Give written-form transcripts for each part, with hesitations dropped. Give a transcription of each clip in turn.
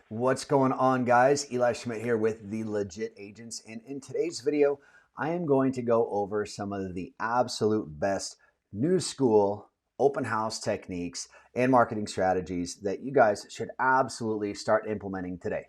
What's going on, guys? Eli Schmidt here with The Legit Agents, and in today's video I am going to go over some of the absolute best new school open house techniques and marketing strategies that you guys should absolutely start implementing today.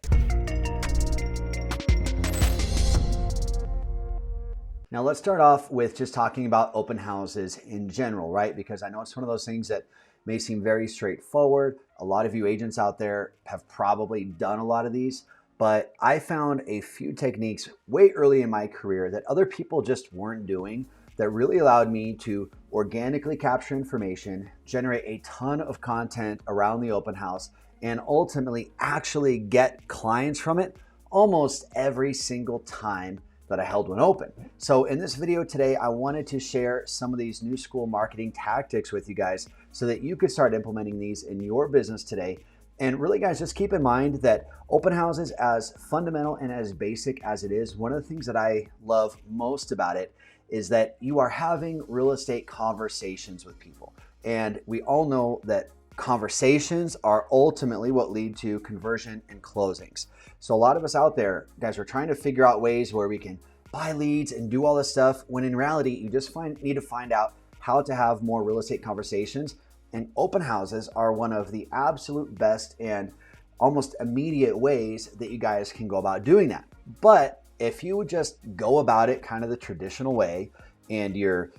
Now let's start off with just talking about open houses in general, right? Because I know it's one of those things that may seem very straightforward. A lot of you agents out there have probably done a lot of these, but I found a few techniques way early in my career that other people just weren't doing that really allowed me to organically capture information, generate a ton of content around the open house, and ultimately actually get clients from it almost every single time that I held one open. So in this video today, I wanted to share some of these new school marketing tactics with you guys so that you could start implementing these in your business today. And really, guys, just keep in mind that open houses, as fundamental and as basic as it is, one of the things that I love most about it is that you are having real estate conversations with people. And we all know that conversations are ultimately what lead to conversion and closings. So a lot of us out there, guys, are trying to figure out ways where we can buy leads and do all this stuff, when in reality, you just need to find out how to have more real estate conversations. And open houses are one of the absolute best and almost immediate ways that you guys can go about doing that. But if you would just go about it kind of the traditional way, and you're,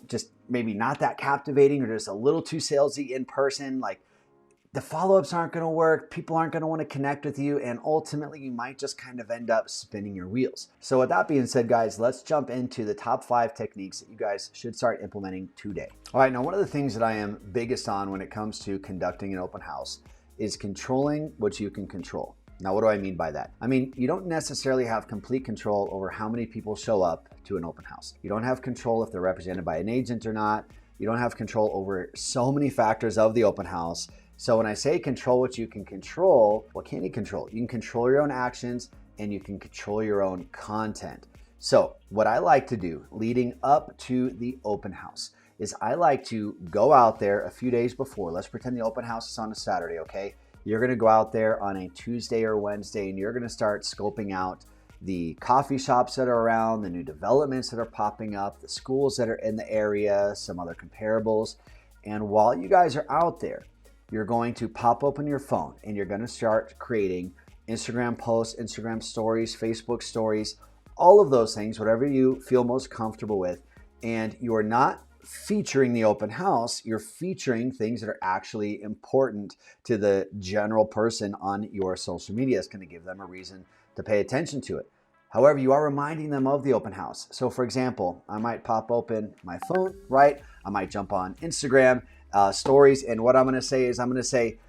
just maybe not that captivating or just a little too salesy in person, like the follow-ups aren't going to work, people aren't going to want to connect with you, and ultimately you might just kind of end up spinning your wheels. So with that being said, guys, let's jump into the top 5 techniques that you guys should start implementing today. All right, now one of the things that I am biggest on when it comes to conducting an open house is controlling what you can control. Now, what do I mean by that? I mean, you don't necessarily have complete control over how many people show up to an open house. You don't have control if they're represented by an agent or not. You don't have control over so many factors of the open house. So when I say control what you can control, what can you control? You can control your own actions and you can control your own content. So what I like to do leading up to the open house is I like to go out there a few days before. Let's pretend the open house is on a Saturday, okay? You're gonna go out there on a Tuesday or Wednesday and you're gonna start scoping out the coffee shops that are around, the new developments that are popping up, the schools that are in the area, some other comparables. And while you guys are out there, you're going to pop open your phone and you're gonna start creating Instagram posts, Instagram stories, Facebook stories, all of those things, whatever you feel most comfortable with. And you are not featuring the open house, you're featuring things that are actually important to the general person on your social media. It's going to give them a reason to pay attention to it. However, you are reminding them of the open house. So for example, I might pop open my phone, right? I might jump on Instagram stories, and what I'm going to say is I'm going to say,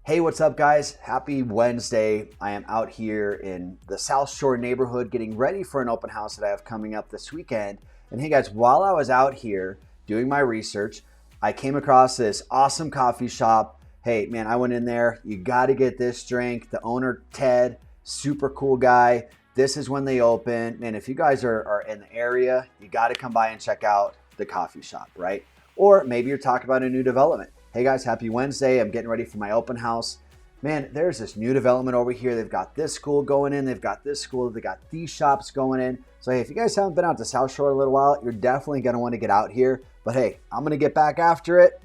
hey, what's up, guys? Happy Wednesday. I am out here in the South Shore neighborhood getting ready for an open house that I have coming up this weekend. And hey, guys, while I was out here doing my research, I came across this awesome coffee shop. Hey, man, I went in there. You got to get this drink. The owner, Ted, super cool guy. This is when they open. Man, if you guys are in the area, you got to come by and check out the coffee shop, right? Or maybe you're talking about a new development. Hey, guys, happy Wednesday. I'm getting ready for my open house. Man, there's this new development over here. They've got this school going in. They've got this school. They've got these shops going in. So, hey, if you guys haven't been out to South Shore in a little while, you're definitely going to want to get out here. But hey, I'm going to get back after it.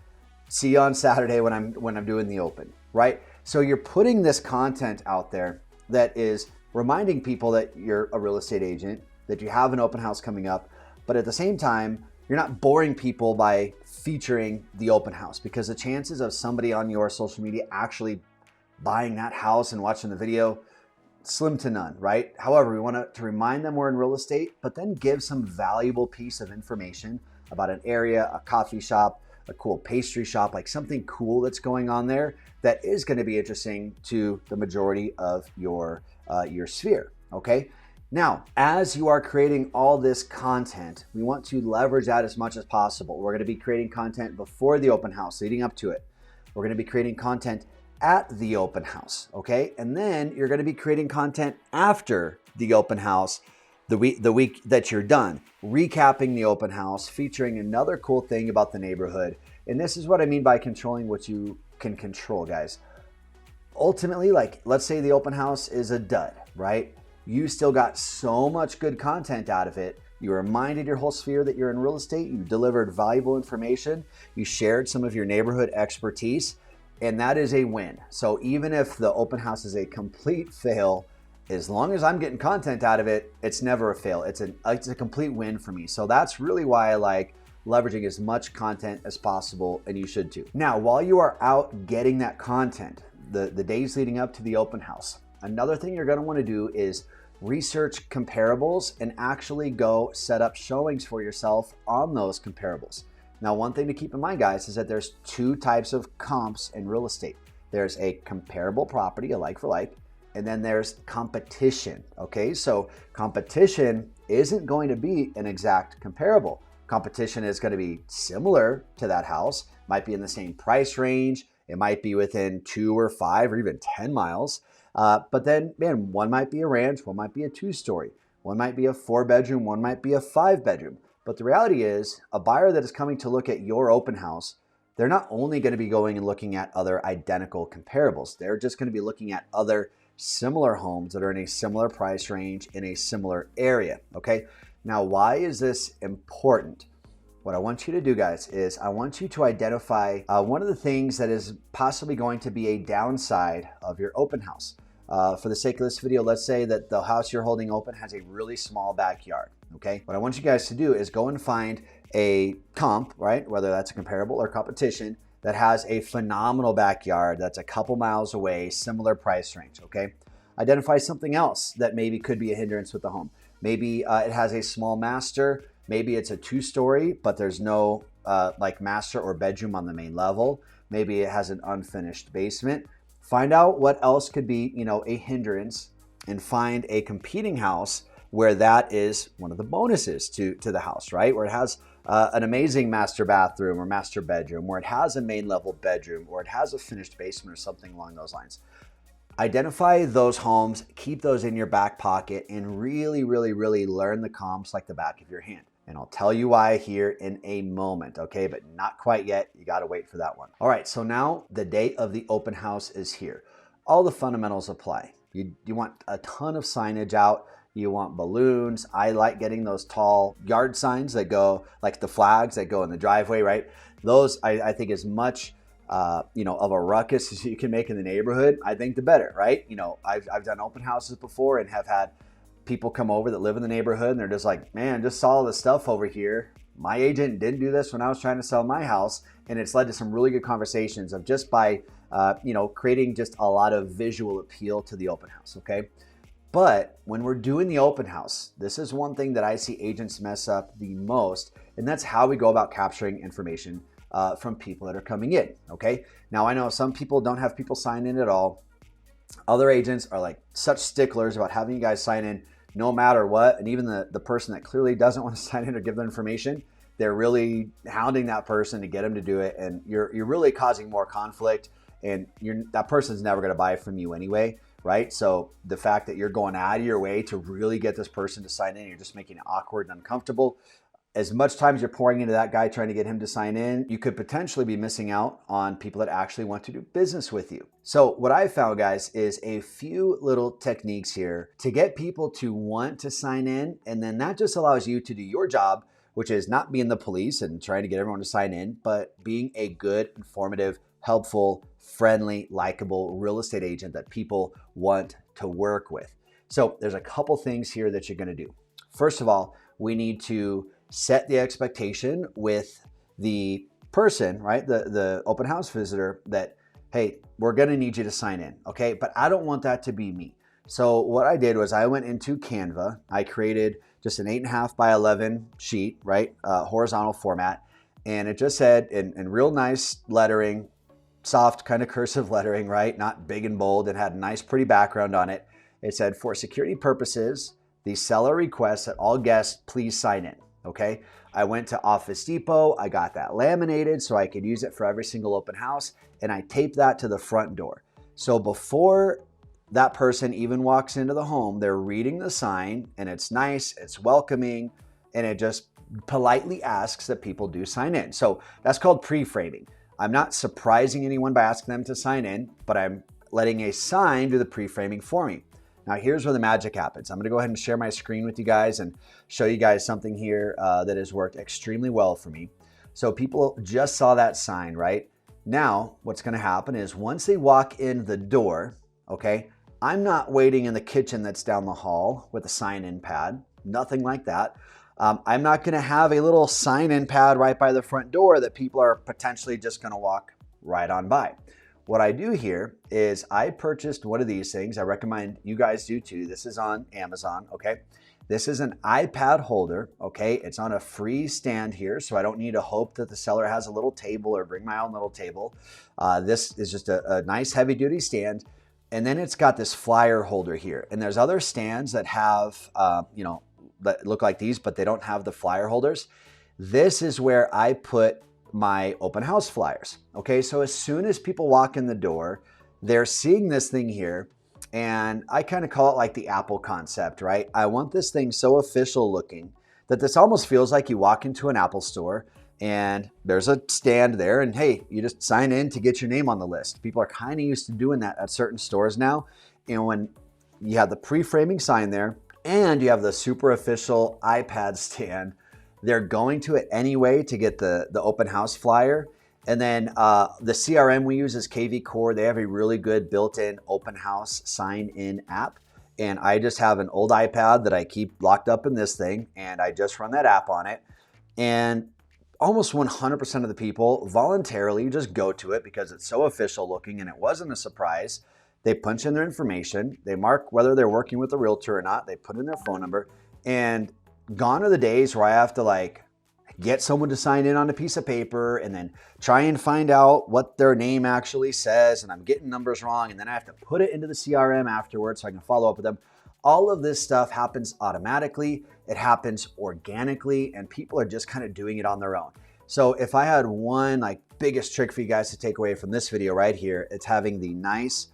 See you on Saturday when I'm doing the open, right? So you're putting this content out there that is reminding people that you're a real estate agent, that you have an open house coming up, but at the same time, you're not boring people by featuring the open house, because the chances of somebody on your social media actually buying that house and watching the video, slim to none, right? However, we want to remind them we're in real estate, but then give some valuable piece of information about an area, a coffee shop, a cool pastry shop, like something cool that's going on there that is going to be interesting to the majority of your sphere, okay? Now, as you are creating all this content, we want to leverage that as much as possible. We're going to be creating content before the open house, leading up to it. We're going to be creating content at the open house, okay? And then you're going to be creating content after the open house, the week that you're done, recapping the open house, featuring another cool thing about the neighborhood. And this is what I mean by controlling what you can control, guys. ultimately, like, let's say the open house is a dud, right? You still got so much good content out of it. You reminded your whole sphere that you're in real estate. You delivered valuable information. You shared some of your neighborhood expertise, and that is a win. So even if the open house is a complete fail, as long as I'm getting content out of it, it's never a fail. It's a complete win for me. So that's really why I like leveraging as much content as possible, and you should too. Now, while you are out getting that content, the days leading up to the open house, another thing you're gonna wanna do is research comparables and actually go set up showings for yourself on those comparables. Now, one thing to keep in mind, guys, is that there's two types of comps in real estate. There's a comparable property, a like for like, and then there's competition, okay? So competition isn't going to be an exact comparable. Competition is going to be similar to that house, might be in the same price range, it might be within 2 or 5 or even 10 miles. But then, man, one might be a ranch, one might be a 2-story, one might be a 4-bedroom, one might be a 5-bedroom. But the reality is, a buyer that is coming to look at your open house, they're not only going to be going and looking at other identical comparables, they're just going to be looking at other similar homes that are in a similar price range in a similar area, okay? Now, why is this important? What I want you to do, guys, is I want you to identify one of the things that is possibly going to be a downside of your open house. For the sake of this video, let's say that the house you're holding open has a really small backyard, okay? What I want you guys to do is go and find a comp, right? Whether that's a comparable or competition that has a phenomenal backyard that's a couple miles away, similar price range, okay? Identify something else that maybe could be a hindrance with the home. Maybe it has a small master, maybe it's a 2-story, but there's no like master or bedroom on the main level. Maybe it has an unfinished basement. Find out what else could be, a hindrance, and find a competing house where that is one of the bonuses to the house, right? Where it has an amazing master bathroom or master bedroom, where it has a main level bedroom, or it has a finished basement or something along those lines. Identify those homes, keep those in your back pocket, and really, really, really learn the comps like the back of your hand. And I'll tell you why here in a moment, okay? But not quite yet. You got to wait for that one. All right, so now the day of the open house is here. All the fundamentals apply. You want a ton of signage out. You want balloons. I like getting those tall yard signs that go, like the flags that go in the driveway, right? Those, I think, as much of a ruckus as you can make in the neighborhood, I think the better, right? I've done open houses before and have had people come over that live in the neighborhood, and they're just like, man, just saw all this stuff over here. My agent didn't do this when I was trying to sell my house. And it's led to some really good conversations of just by, creating just a lot of visual appeal to the open house, okay? But when we're doing the open house, this is one thing that I see agents mess up the most, and that's how we go about capturing information from people that are coming in, okay? Now, I know some people don't have people sign in at all. Other agents are like such sticklers about having you guys sign in no matter what, and even the person that clearly doesn't want to sign in or give them information, they're really hounding that person to get them to do it, and you're really causing more conflict, and that person's never going to buy from you anyway, right? So the fact that you're going out of your way to really get this person to sign in, you're just making it awkward and uncomfortable. As much time as you're pouring into that guy trying to get him to sign in, you could potentially be missing out on people that actually want to do business with you. So what I found, guys, is a few little techniques here to get people to want to sign in. And then that just allows you to do your job, which is not being the police and trying to get everyone to sign in, but being a good, informative, helpful, friendly, likable real estate agent that people want to work with. So there's a couple things here that you're going to do. First of all, we need to set the expectation with the person, right? The open house visitor that, hey, we're going to need you to sign in, okay? But I don't want that to be me. So what I did was I went into Canva. I created just an 8.5 by 11 sheet, right? Horizontal format. And it just said in real nice lettering, soft kind of cursive lettering, right? Not big and bold. It had a nice, pretty background on it. It said, for security purposes, the seller requests that all guests please sign in. Okay, I went to Office Depot, I got that laminated so I could use it for every single open house, and I taped that to the front door. So before that person even walks into the home, they're reading the sign, and it's nice, it's welcoming, and it just politely asks that people do sign in. So that's called pre-framing. I'm not surprising anyone by asking them to sign in, but I'm letting a sign do the pre-framing for me. Now here's where the magic happens. I'm gonna go ahead and share my screen with you guys and show you guys something here that has worked extremely well for me. So people just saw that sign, right? Now what's gonna happen is once they walk in the door, okay, I'm not waiting in the kitchen that's down the hall with a sign-in pad, nothing like that. I'm not gonna have a little sign-in pad right by the front door that people are potentially just gonna walk right on by. What I do here is I purchased one of these things. I recommend you guys do too. This is on Amazon, okay? This is an iPad holder, okay? It's on a free stand here, so I don't need to hope that the seller has a little table or bring my own little table. This is just a nice heavy duty stand. And then it's got this flyer holder here. And there's other stands that have, that look like these, but they don't have the flyer holders. This is where I put my open house flyers. Okay, so as soon as people walk in the door, they're seeing this thing here, and I kind of call it like the Apple concept, right? I want this thing so official looking that this almost feels like you walk into an Apple store and there's a stand there and hey, you just sign in to get your name on the list. People are kind of used to doing that at certain stores now. When you have the pre-framing sign there and you have the super official iPad stand, they're going to it anyway to get the open house flyer. And then the CRM we use is KV Core. They have a really good built-in open house sign-in app. And I just have an old iPad that I keep locked up in this thing, and I just run that app on it. And almost 100% of the people voluntarily just go to it because it's so official looking and it wasn't a surprise. They punch in their information, they mark whether they're working with a realtor or not, they put in their phone number, and gone are the days where I have to like get someone to sign in on a piece of paper and then try and find out what their name actually says, and I'm getting numbers wrong, and then I have to put it into the CRM afterwards so I can follow up with them. All of this stuff happens automatically, it happens organically, and people are just kind of doing it on their own. So if I had one like biggest trick for you guys to take away from this video right here, it's having the nice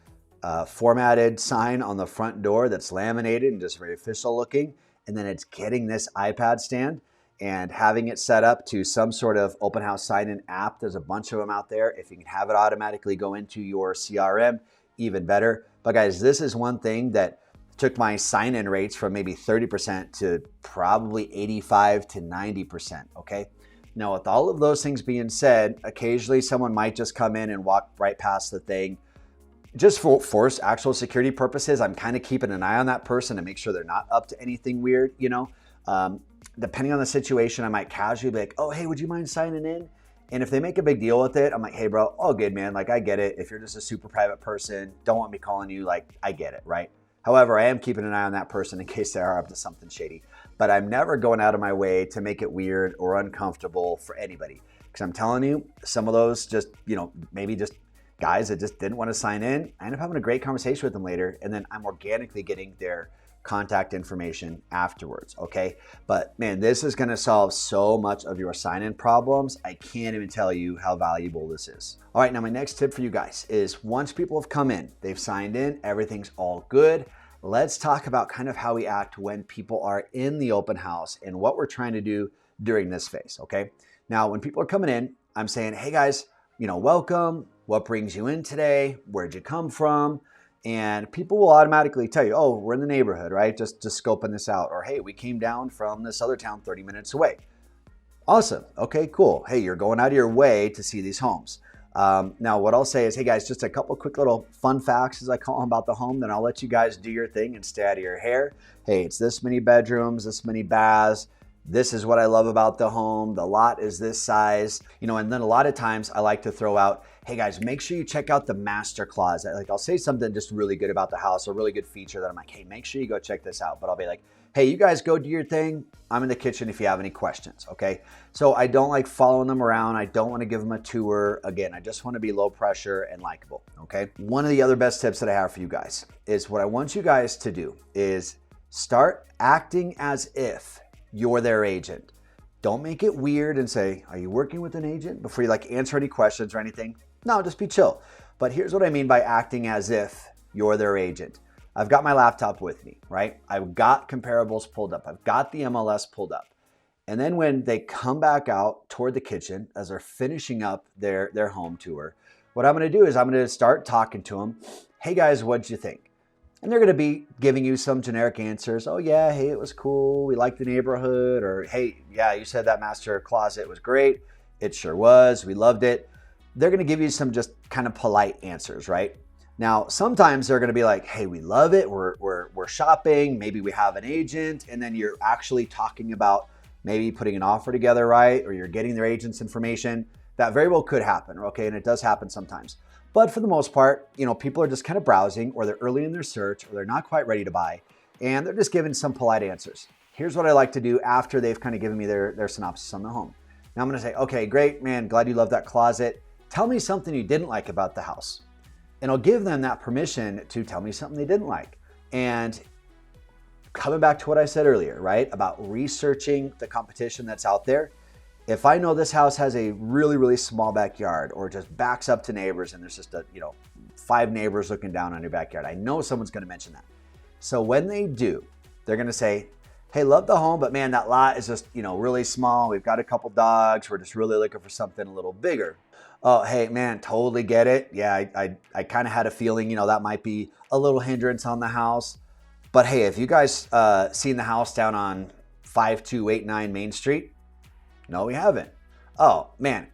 formatted sign on the front door that's laminated and just very official looking. And then it's getting this iPad stand and having it set up to some sort of open house sign-in app. There's a bunch of them out there. If you can have it automatically go into your CRM, even better. But guys, this is one thing that took my sign-in rates from maybe 30% to probably 85 to 90%, okay? Now, with all of those things being said, occasionally someone might just come in and walk right past the thing. Just for actual security purposes, I'm kind of keeping an eye on that person to make sure they're not up to anything weird, you know? Depending on the situation, I might casually be like, oh, hey, would you mind signing in? And if they make a big deal with it, I'm like, hey, bro, all good, man. Like, I get it. If you're just a super private person, don't want me calling you, like, I get it, right? However, I am keeping an eye on that person in case they are up to something shady. But I'm never going out of my way to make it weird or uncomfortable for anybody. Because I'm telling you, some of those just, maybe just guys that just didn't want to sign in, I end up having a great conversation with them later, and then I'm organically getting their contact information afterwards, okay? But man, this is gonna solve so much of your sign-in problems. I can't even tell you how valuable this is. All right, now my next tip for you guys is once people have come in, they've signed in, everything's all good, let's talk about kind of how we act when people are in the open house and what we're trying to do during this phase, okay? Now, when people are coming in, I'm saying, hey guys, welcome. What brings you in today? Where'd you come from? And people will automatically tell you, oh, we're in the neighborhood, right? Just scoping this out. Or, hey, we came down from this other town 30 minutes away. Awesome. Okay, cool. Hey, you're going out of your way to see these homes. Now, what I'll say is, hey guys, just a couple quick little fun facts, as I call them, about the home. Then I'll let you guys do your thing and stay out of your hair. Hey, it's this many bedrooms, this many baths. This is what I love about the home. The lot is this size, and then a lot of times I like to throw out, hey guys, make sure you check out the master closet. Like I'll say something just really good about the house, a really good feature that I'm like, hey, make sure you go check this out. But I'll be like, hey, you guys go do your thing. I'm in the kitchen if you have any questions, okay? So I don't like following them around. I don't want to give them a tour. Again, I just want to be low pressure and likable, okay? One of the other best tips that I have for you guys is what I want you guys to do is start acting as if you're their agent. Don't make it weird and say, are you working with an agent? Before you answer any questions or anything. No, just be chill. But here's what I mean by acting as if you're their agent. I've got my laptop with me, right? I've got comparables pulled up. I've got the MLS pulled up. And then when they come back out toward the kitchen as they're finishing up their home tour, what I'm going to do is I'm going to start talking to them. hey guys, what'd you think? And they're going to be giving you some generic answers. Oh yeah, hey, it was cool. We liked the neighborhood. Or hey, yeah, you said that master closet was great. It sure was. We loved it. They're going to give you some just kind of polite answers, right? Now, sometimes they're going to be like, hey, we love it. We're shopping. Maybe we have an agent. And then you're actually talking about maybe putting an offer together, right? Or you're getting their agent's information. That very well could happen, okay? And it does happen sometimes. But for the most part, people are just kind of browsing, or they're early in their search, or they're not quite ready to buy, and they're just giving some polite answers. Here's what I like to do after they've kind of given me their synopsis on the home. Now I'm going to say, okay, great, man, glad you love that closet. Tell me something you didn't like about the house. And I'll give them that permission to tell me something they didn't like. And coming back to what I said earlier, right, about researching the competition that's out there. If I know this house has a really, really small backyard, or just backs up to neighbors and there's just 5 neighbors looking down on your backyard, I know someone's going to mention that. So when they do, they're going to say, hey, love the home, but man, that lot is just, really small. We've got a couple dogs. We're just really looking for something a little bigger. Oh, hey, man, totally get it. Yeah, I kind of had a feeling, that might be a little hindrance on the house. But hey, if you guys seen the house down on 5289 Main Street, no, we haven't. Oh, man,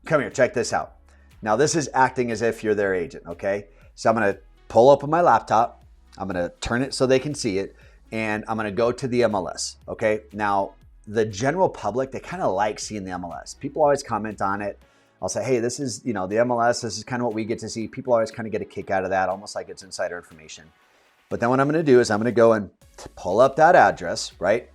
come here, check this out. Now, this is acting as if you're their agent, okay? So I'm going to pull up on my laptop. I'm going to turn it so they can see it, and I'm going to go to the MLS, okay? Now, the general public, they kind of like seeing the MLS. People always comment on it. I'll say, hey, this is, the MLS. This is kind of what we get to see. People always kind of get a kick out of that, almost like it's insider information. But then what I'm going to do is I'm going to go and pull up that address, right?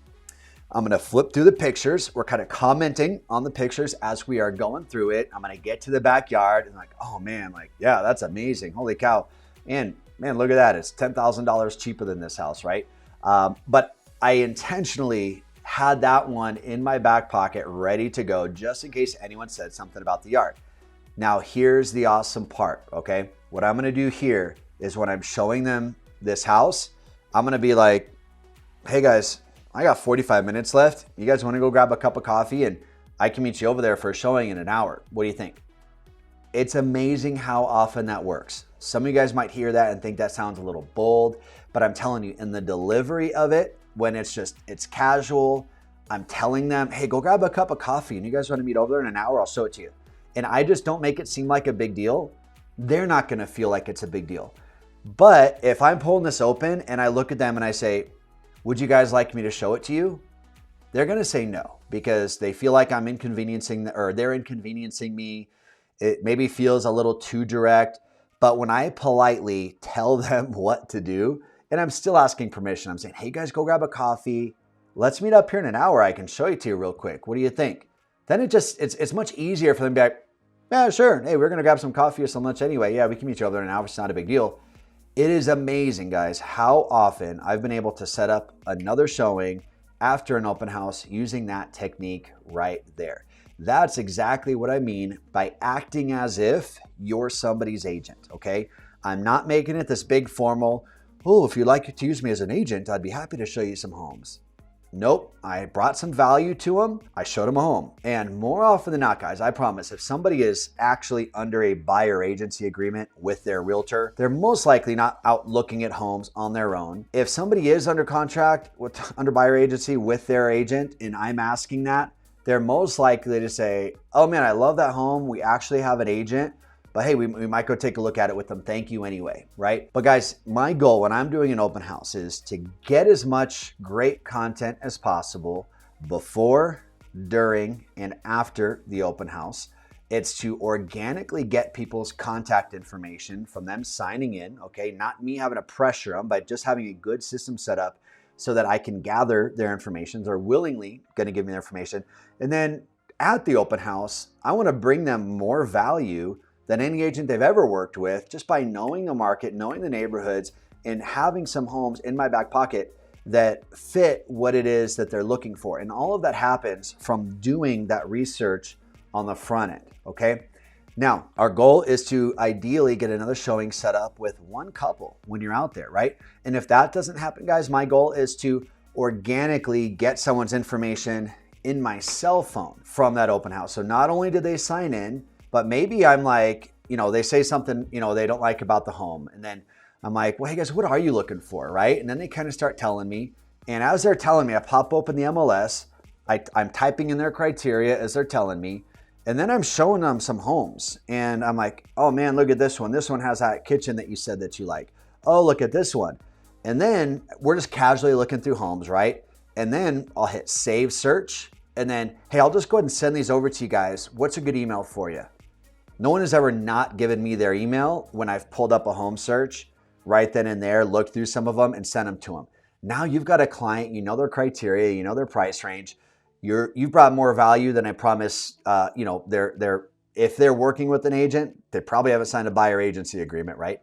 I'm going to flip through the pictures. We're kind of commenting on the pictures as we are going through it. I'm going to get to the backyard and oh man, yeah, that's amazing. Holy cow. And man, look at that. It's $10,000 cheaper than this house, right? But I intentionally had that one in my back pocket ready to go just in case anyone said something about the yard. Now, here's the awesome part, okay? What I'm going to do here is when I'm showing them this house, I'm going to be like, hey guys, I got 45 minutes left. You guys want to go grab a cup of coffee and I can meet you over there for a showing in an hour. What do you think? It's amazing how often that works. Some of you guys might hear that and think that sounds a little bold, but I'm telling you, in the delivery of it, when it's casual, I'm telling them, hey, go grab a cup of coffee and you guys want to meet over there in an hour, I'll show it to you. And I just don't make it seem like a big deal. They're not going to feel like it's a big deal. But if I'm pulling this open and I look at them and I say, would you guys like me to show it to you? They're going to say no, because they feel like I'm inconveniencing, or they're inconveniencing me. It maybe feels a little too direct. But when I politely tell them what to do, and I'm still asking permission, I'm saying, hey guys, go grab a coffee. Let's meet up here in an hour. I can show it to you real quick. What do you think? Then it's much easier for them to be like, yeah, sure. Hey, we're going to grab some coffee or some lunch anyway. Yeah, we can meet you over there in an hour. It's not a big deal. It is amazing, guys, how often I've been able to set up another showing after an open house using that technique right there. That's exactly what I mean by acting as if you're somebody's agent, okay? I'm not making it this big formal, oh, if you'd like to use me as an agent, I'd be happy to show you some homes. Nope, I brought some value to them. I showed them a home. And more often than not, guys, I promise, if somebody is actually under a buyer agency agreement with their realtor, they're most likely not out looking at homes on their own. If somebody is under contract under buyer agency with their agent, and I'm asking that, they're most likely to say, oh man, I love that home. We actually have an agent. But hey, we might go take a look at it with them. Thank you anyway, right? But guys, my goal when I'm doing an open house is to get as much great content as possible before, during, and after the open house. It's to organically get people's contact information from them signing in, okay? Not me having to pressure them, but just having a good system set up so that I can gather their information. They're willingly going to give me their information. And then at the open house, I want to bring them more value than any agent they've ever worked with, just by knowing the market, knowing the neighborhoods, and having some homes in my back pocket that fit what it is that they're looking for. And all of that happens from doing that research on the front end, okay? Now, our goal is to ideally get another showing set up with one couple when you're out there, right? And if that doesn't happen, guys, my goal is to organically get someone's information in my cell phone from that open house. So not only did they sign in, but maybe I'm like, they say something, they don't like about the home. And then I'm like, well, hey guys, what are you looking for, right? And then they kind of start telling me. And as they're telling me, I pop open the MLS. I'm typing in their criteria as they're telling me. And then I'm showing them some homes. And I'm like, oh man, look at this one. This one has that kitchen that you said that you like. Oh, look at this one. And then we're just casually looking through homes, right? And then I'll hit save search. And then, hey, I'll just go ahead and send these over to you guys. What's a good email for you? No one has ever not given me their email when I've pulled up a home search right then and there, looked through some of them and sent them to them. Now you've got a client, you know their criteria, you know their price range. You've brought more value than I promise. If they're working with an agent, they probably haven't signed a buyer agency agreement, right?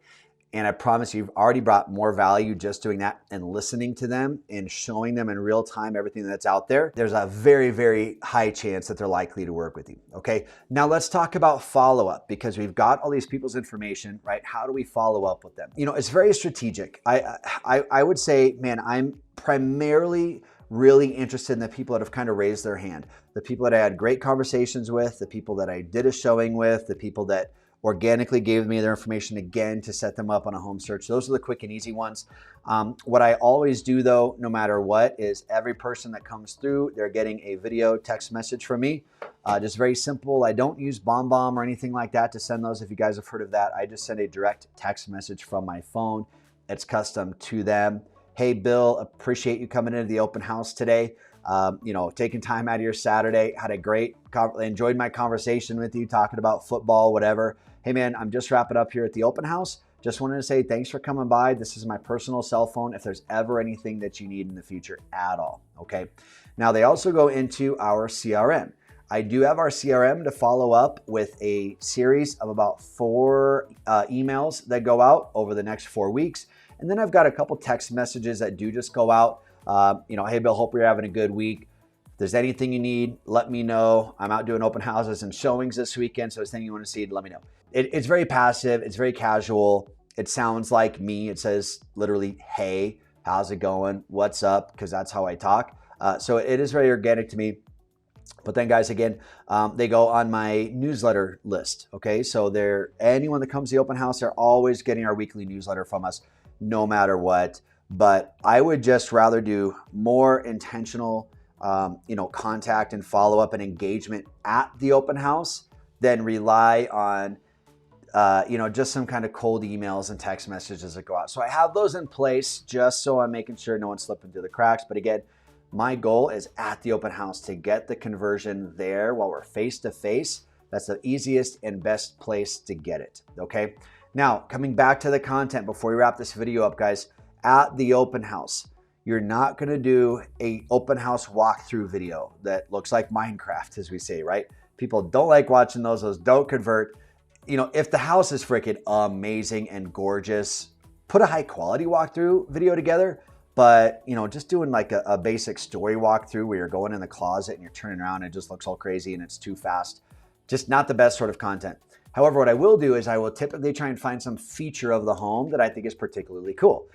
And I promise you've already brought more value just doing that and listening to them and showing them in real time everything that's out there. There's a very, very high chance that they're likely to work with you, okay? Now let's talk about follow-up because we've got all these people's information, right? How do we follow up with them? You know, it's very strategic. I would say, man, I'm primarily really interested in the people that have kind of raised their hand, the people that I had great conversations with, the people that I did a showing with, the people that organically gave me their information again to set them up on a home search. Those are the quick and easy ones. What I always do though, no matter what, is every person that comes through, they're getting a video text message from me. Just very simple. I don't use BombBomb or anything like that to send those. If you guys have heard of that, I just send a direct text message from my phone. It's custom to them. Hey, Bill, appreciate you coming into the open house today. Taking time out of your Saturday. Had a great, enjoyed my conversation with you, talking about football, whatever. Hey man, I'm just wrapping up here at the open house. Just wanted to say thanks for coming by. This is my personal cell phone if there's ever anything that you need in the future at all, okay? Now they also go into our CRM. I do have our CRM to follow up with a series of about 4 emails that go out over the next 4 weeks. And then I've got a couple text messages that do just go out. Hey Bill, hope you're having a good week. If there's anything you need, let me know. I'm out doing open houses and showings this weekend, so if there's anything you want to see, let me know. It's very passive. It's very casual. It sounds like me. It says literally, hey, how's it going? What's up? Because that's how I talk. So it is very organic to me. But then guys, again, they go on my newsletter list. Okay, so anyone that comes to the open house, they're always getting our weekly newsletter from us, no matter what. But I would just rather do more intentional, contact and follow up and engagement at the open house than rely on, just some kind of cold emails and text messages that go out. So I have those in place just so I'm making sure no one's slipping through the cracks. But again, my goal is at the open house to get the conversion there while we're face to face. That's the easiest and best place to get it. Okay. Now, coming back to the content before we wrap this video up, guys. At the open house, you're not going to do a open house walkthrough video that looks like Minecraft, as we say, right? People don't like watching those. Those don't convert. If the house is freaking amazing and gorgeous, put a high quality walkthrough video together. But, just doing like a basic story walkthrough where you're going in the closet and you're turning around and it just looks all crazy and it's too fast. Just not the best sort of content. However, what I will do is I will typically try and find some feature of the home that I think is particularly cool.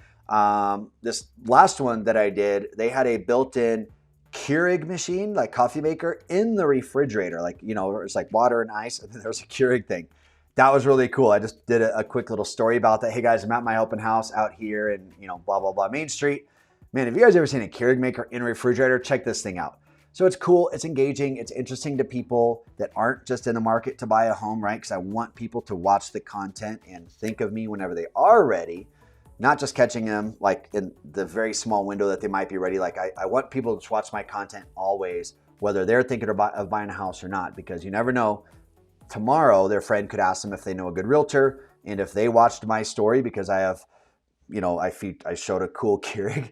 This last one that I did, they had a built-in Keurig machine, like coffee maker, in the refrigerator. Like, it's like water and ice, and then there's a Keurig thing. That was really cool. I just did a quick little story about that. Hey guys, I'm at my open house out here in, blah, blah, blah, Main Street. Man, have you guys ever seen a Keurig maker in a refrigerator? Check this thing out. So it's cool, it's engaging, it's interesting to people that aren't just in the market to buy a home, right? Because I want people to watch the content and think of me whenever they are ready, not just catching them like in the very small window that they might be ready. Like I want people to watch my content always, whether they're thinking of buying a house or not, because you never know. Tomorrow, their friend could ask them if they know a good realtor. And if they watched my story, because I have, I showed a cool Keurig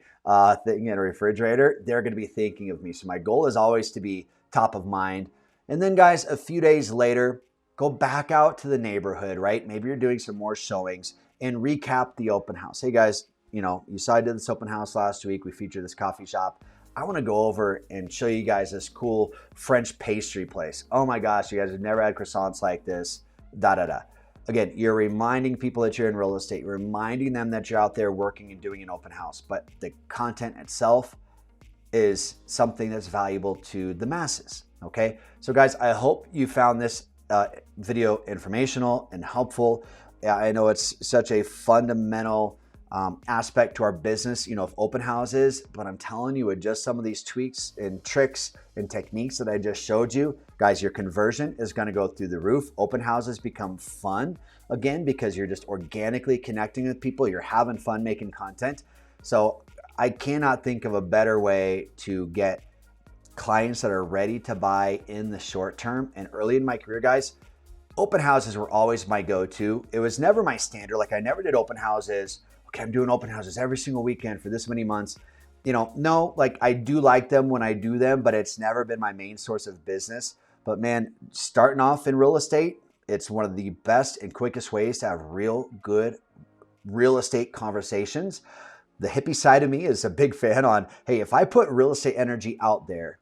thing in a refrigerator, they're going to be thinking of me. So my goal is always to be top of mind. And then guys, a few days later, go back out to the neighborhood, right? Maybe you're doing some more showings and recap the open house. Hey guys, you saw I did this open house last week. We featured this coffee shop. I want to go over and show you guys this cool French pastry place. Oh my gosh, you guys have never had croissants like this, Again, you're reminding people that you're in real estate. You're reminding them that you're out there working and doing an open house. But the content itself is something that's valuable to the masses, okay? So guys, I hope you found this video informational and helpful. I know it's such a fundamental aspect to our business, of open houses. But I'm telling you, with just some of these tweaks and tricks and techniques that I just showed you, guys, your conversion is going to go through the roof. Open houses become fun again because you're just organically connecting with people. You're having fun making content. So I cannot think of a better way to get clients that are ready to buy in the short term. And early in my career, guys, open houses were always my go-to. It was never my standard. Like, I never did open houses. Okay, I'm doing open houses every single weekend for this many months. No, like, I do like them when I do them, but it's never been my main source of business. But man, starting off in real estate, it's one of the best and quickest ways to have real good real estate conversations. The hippie side of me is a big fan on, hey, if I put real estate energy out there,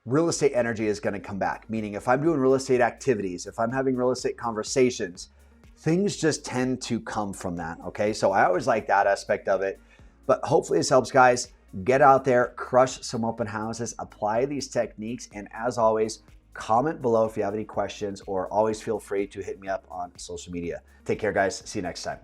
real estate energy is going to come back. Meaning, if I'm doing real estate activities, if I'm having real estate conversations, things just tend to come from that. Okay. So I always like that aspect of it, but hopefully this helps, guys. Get out there, crush some open houses, apply these techniques. And as always, comment below if you have any questions, or always feel free to hit me up on social media. Take care, guys. See you next time.